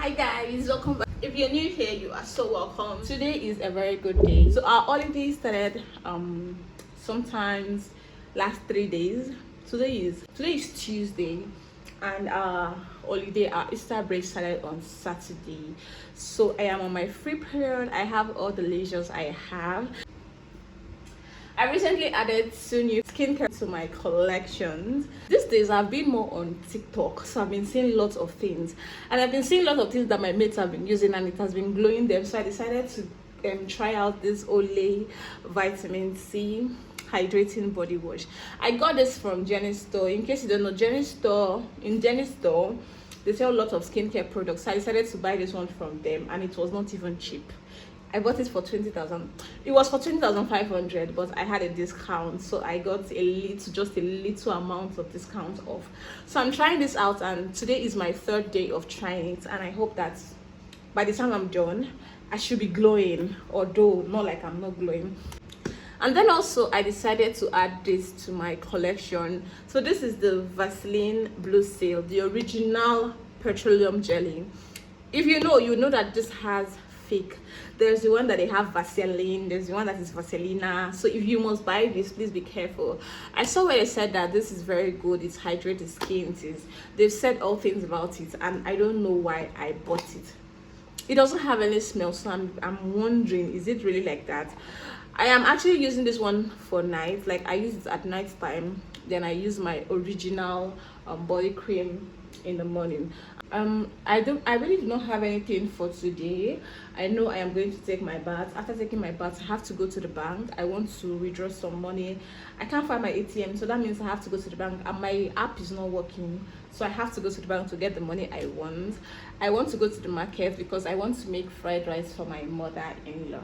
Hi guys, welcome back. If you're new here, you are so welcome. Today is a very good day. So our holiday started sometimes last 3 days. Today is Tuesday, and our holiday, our Easter break started on Saturday. So I am on my free period. I have all the leisures I have. I recently added 2 new skincare to my collections. These days I've been more on TikTok, so I've been seeing lots of things, and I've been seeing lots of things that my mates have been using, and it has been glowing them. So I decided to try out this Olay vitamin C hydrating body wash. I got this from Jenny's store. In case you don't know, in Jenny's store they sell a lot of skincare products, so I decided to buy this one from them, and it was not even cheap. I bought it for 20,000. It was for 20,500, but I had a discount, so I got just a little amount of discount off. So I'm trying this out, and today is my 3rd day of trying it, and I hope that by the time I'm done, I should be glowing, although not like I'm not glowing. And then also I decided to add this to my collection. So this is the Vaseline Blue Seal, the original petroleum jelly. If you know that this has fake. There's the one that they have Vaseline, there's the one that is Vaselina. So if you must buy this, please be careful. I saw where they said that this is very good, it's hydrated skin, they've said all things about it, and I don't know why I bought it. It doesn't have any smell, so I'm wondering, is it really like that? I am actually using this one for night. Like, I use it at night time, then I use my original body cream in the morning. I really do not have anything for today. I know I am going to take my bath. After taking my bath, I have to go to the bank. I want to withdraw some money. I can't find my ATM, so that means I have to go to the bank, and my app is not working, so I have to go to the bank to get the money I want. I want to go to the market because I want to make fried rice for my mother-in-law.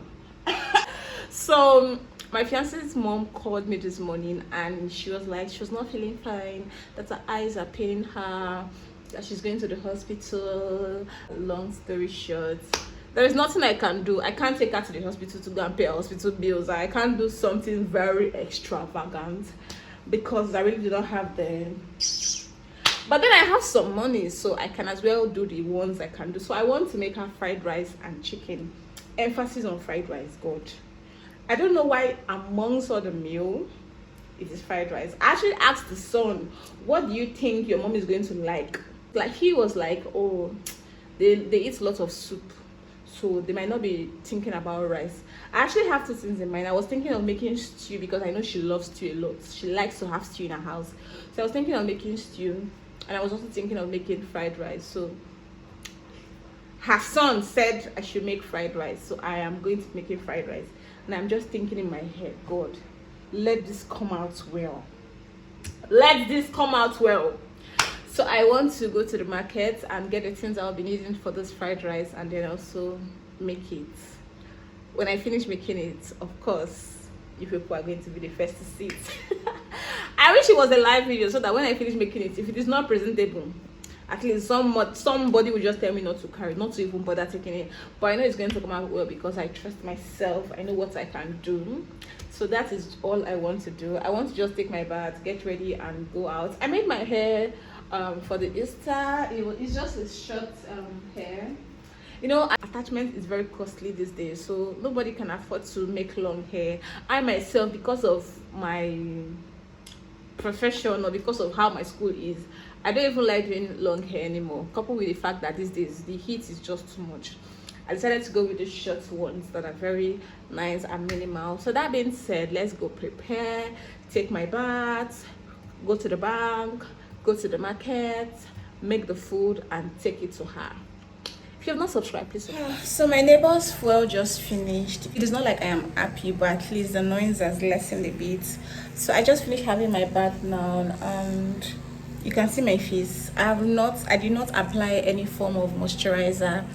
So my fiance's mom called me this morning, and she was like, she was not feeling fine, that her eyes are paining her, that she's going to the hospital. Long story short, there is nothing I can do. I can't take her to the hospital to go and pay her hospital bills. I can't do something very extravagant because I really do not have the, but then I have some money, so I can as well do the ones I can do. So I want to make her fried rice and chicken. Emphasis on fried rice. God, I don't know why amongst all the meal it is fried rice. I actually asked the son, what do you think your mom is going to like? Like, he was like, oh, they eat a lot of soup, so they might not be thinking about rice. I actually have 2 things in mind. I was thinking of making stew because I know she loves stew a lot. She likes to have stew in her house. So I was thinking of making stew, and I was also thinking of making fried rice. So her son said I should make fried rice, so I am going to make fried rice. And I'm just thinking in my head, God, let this come out well. Let this come out well. So I want to go to the market and get the things I'll be needing for this fried rice, and then also make it. When I finish making it, of course, you people are going to be the first to see it. I wish it was a live video so that when I finish making it, if it is not presentable, at least somebody will just tell me not to carry, not to even bother taking it. But I know it's going to come out well because I trust myself. I know what I can do. So that is all I want to do. I want to just take my bath, get ready, and go out. I made my hair for the Easter. It's just a short hair. You know, attachment is very costly these days, so nobody can afford to make long hair. I myself, because of my profession or because of how my school is, I don't even like doing long hair anymore, coupled with the fact that these days the heat is just too much. I decided to go with the short ones that are very nice and minimal. So that being said, let's go prepare, take my bath, go to the bank, go to the market, make the food, and take it to her. If you have not subscribed, please subscribe. So my neighbor's fuel just finished. It is not like I am happy, but at least the noise has lessened a bit. So I just finished having my bath now, and you can see my face. I did not apply any form of moisturizer.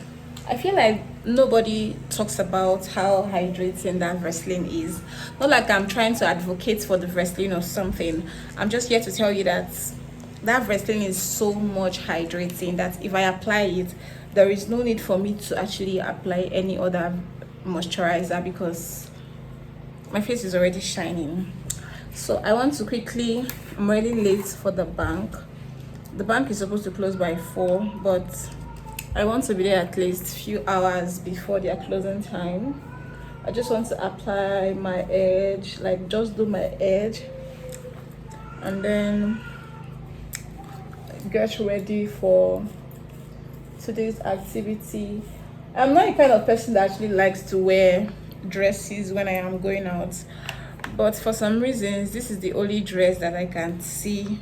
I feel like nobody talks about how hydrating that Vaseline is. Not like I'm trying to advocate for the Vaseline or something. I'm just here to tell you that that Vaseline is so much hydrating that if I apply it, there is no need for me to actually apply any other moisturizer because my face is already shining. So I want to quickly, I'm already late for the bank. The bank is supposed to close by 4, but I want to be there at least few hours before their closing time. I just want to apply my edge, like just do my edge, and then get ready for today's activity. I'm not a kind of person that actually likes to wear dresses when I am going out, but for some reasons this is the only dress that I can see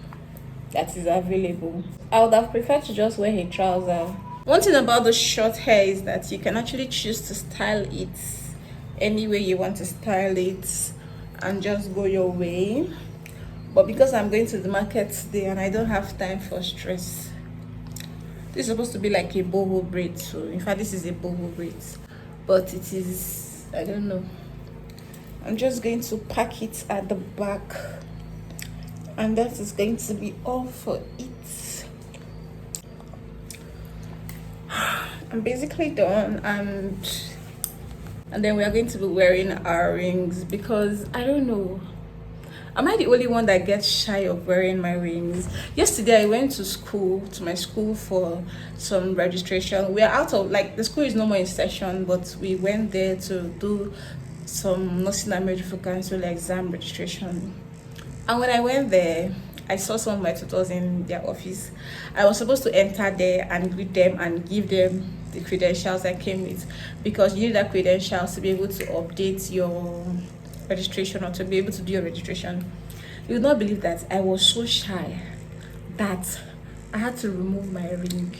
that is available. I would have preferred to just wear a trouser. One thing about the short hair is that you can actually choose to style it any way you want to style it and just go your way. But because I'm going to the market today and I don't have time for stress, this is supposed to be like a boho braid. So in fact this is a boho braid, but it is, I don't know, I'm just going to pack it at the back, and that is going to be all for it. I'm basically done, and then we are going to be wearing our rings, because I don't know, am I the only one that gets shy of wearing my rings? Yesterday I went to my school for some registration. We're out of, like, the school is no more in session, but we went there to do some nursing and midwifery council exam registration. And when I went there, I saw some of my tutors in their office. I was supposed to enter there and greet them and give them the credentials I came with, because you need that credentials to be able to update your registration or to be able to do your registration. You would not believe that I was so shy that I had to remove my ring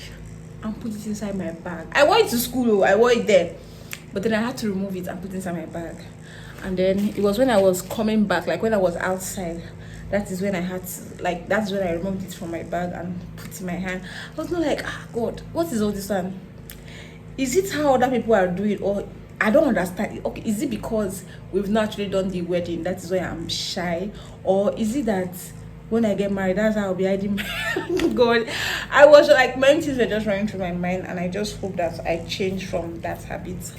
and put it inside my bag. I wore it to school, I wore it there, but then I had to remove it and put it inside my bag. And then it was when I was coming back, like when I was outside, that is when I had to, like, that's when I removed it from my bag and put it in my hand. I was not like, ah, God, what is all this one? Is it how other people are doing, or I don't understand? Okay, is it because we've not actually done the wedding, that is why I'm shy? Or is it that when I get married, that's how I'll be hiding my God? I was like, many things were just running through my mind, and I just hope that I change from that habit.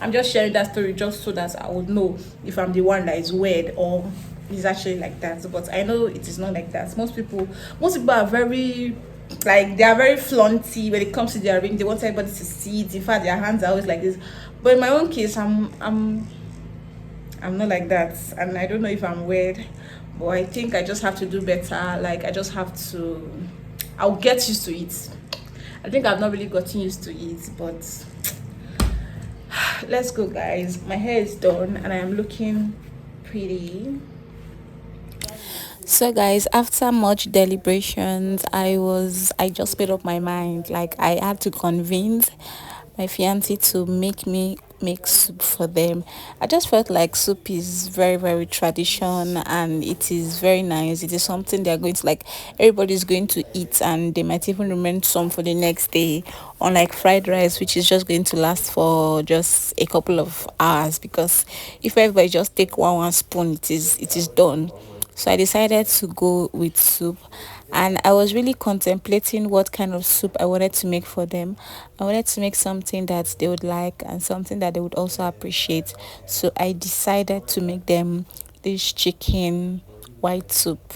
I'm just sharing that story just so that I would know if I'm the one that is weird or is actually like that. But I know it is not like that. Most people are very, like, they are very flaunty when it comes to their ring. They want everybody to see it. In fact, their hands are always like this. But in my own case, I'm not like that, and I don't know if I'm weird, but I think I just have to do better. Like, I just have to, I'll get used to it. I think I've not really gotten used to it, but let's go, guys. My hair is done and I am looking pretty. So guys, after much deliberations, I just made up my mind. Like, I had to convince my fiance to make soup for them. I just felt like soup is very, very tradition, and it is very nice. It is something they're going to like, everybody's going to eat, and they might even remain some for the next day, unlike fried rice, which is just going to last for just a couple of hours, because if everybody just take one spoon, it is done. So I decided to go with soup, and I was really contemplating what kind of soup I wanted to make for them. I wanted to make something that they would like and something that they would also appreciate. So I decided to make them this chicken white soup.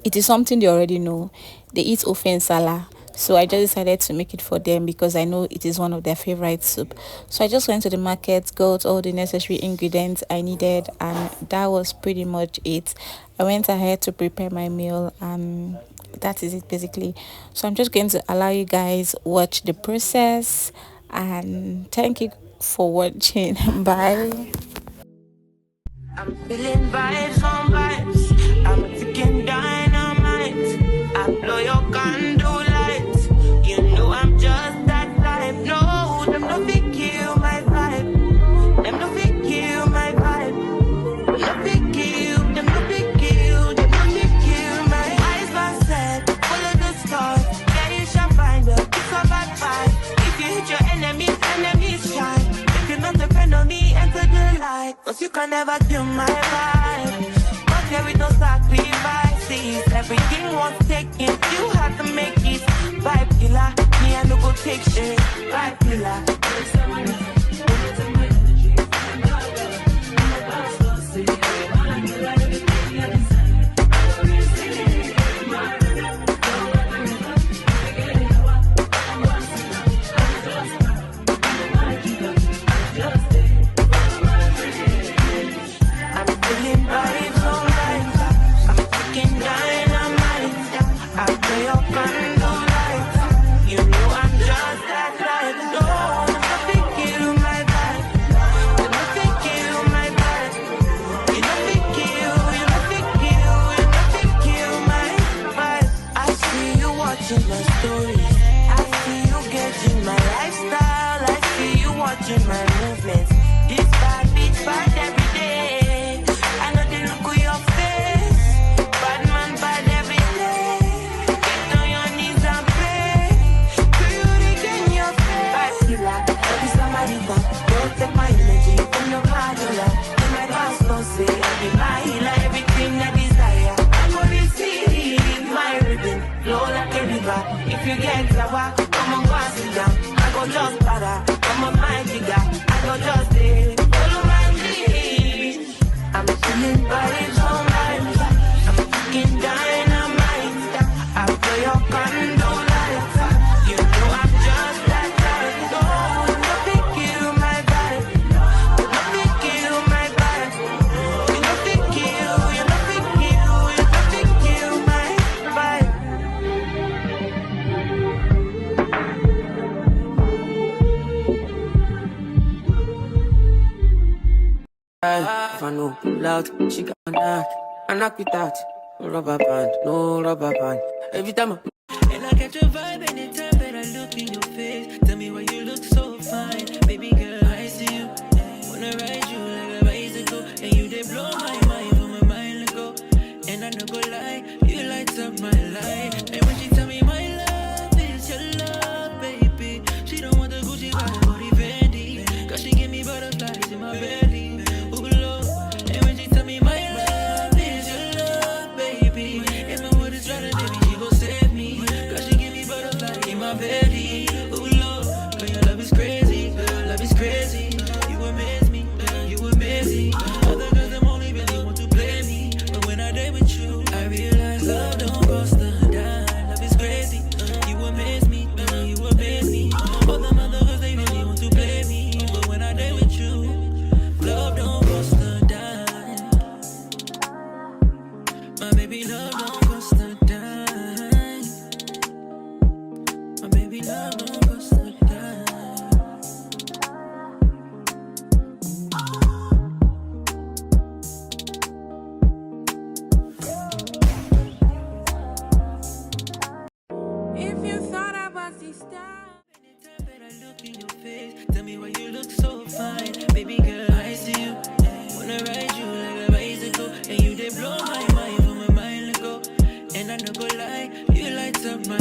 It is something they already know. They eat ofe and sala. So I just decided to make it for them because I know it is one of their favorite soup. So I just went to the market, got all the necessary ingredients I needed, and that was pretty much it. I went ahead to prepare my meal, and that is it basically. So I'm just going to allow you guys watch the process, and thank you for watching. Bye. I'm feeling vibes on vibes. I'm a ticking dynamite. I blow your candle lights. You know I'm just that type. No, them no fit kill my vibe. Them no fit kill my vibe. Them no fit kill. Them no fit kill. Them no fit kill my eyes. My set, follow the stars. Yeah, you shall find her. It's a bad vibe. If you hit your enemies shine. If you're not a friend of me, enter the light. Cause you can never kill my vibe. Not here with no sacrifices. Everything was taken, you had to make it. Vibe killer, me I no go take shit. Vibe killer. judging my movements. This bad bitch bad every day. I know the look of your face. Bad man bad every day. Get on your knees and pray. Do you regain your faith? Bad killer, love is a marita. Don't take my energy from your cardula. In my past, don't say I be my healer. Everything I desire, I'm gonna receive my ribbon. Flow like a river. If you get sour, come on, pass it down. I go just para. Come on, my jigger. I go just follow my lead. I'm feeling vibes all night. I'm fucking dynamite. After your condo life, you know I'm just that type. No, nothing kill my vibe. Nothing kill my vibe. You nothing kill. You nothing kill. You nothing kill my vibe. If I know pull out, she got a knock with that. No rubber band, no rubber band. Every time and I get your vibe anytime that I look in your face. Tell me why you look so fine. Baby girl, I see you. Wanna ride you like a bicycle. And you they blow my mind from my mind ago. And I no go lie, you light up my life. And when she tell me my love is your love, baby, she don't want the Gucci bag or the Fendi. Cause she give me butterflies in my belly. And I no go lie, you light up my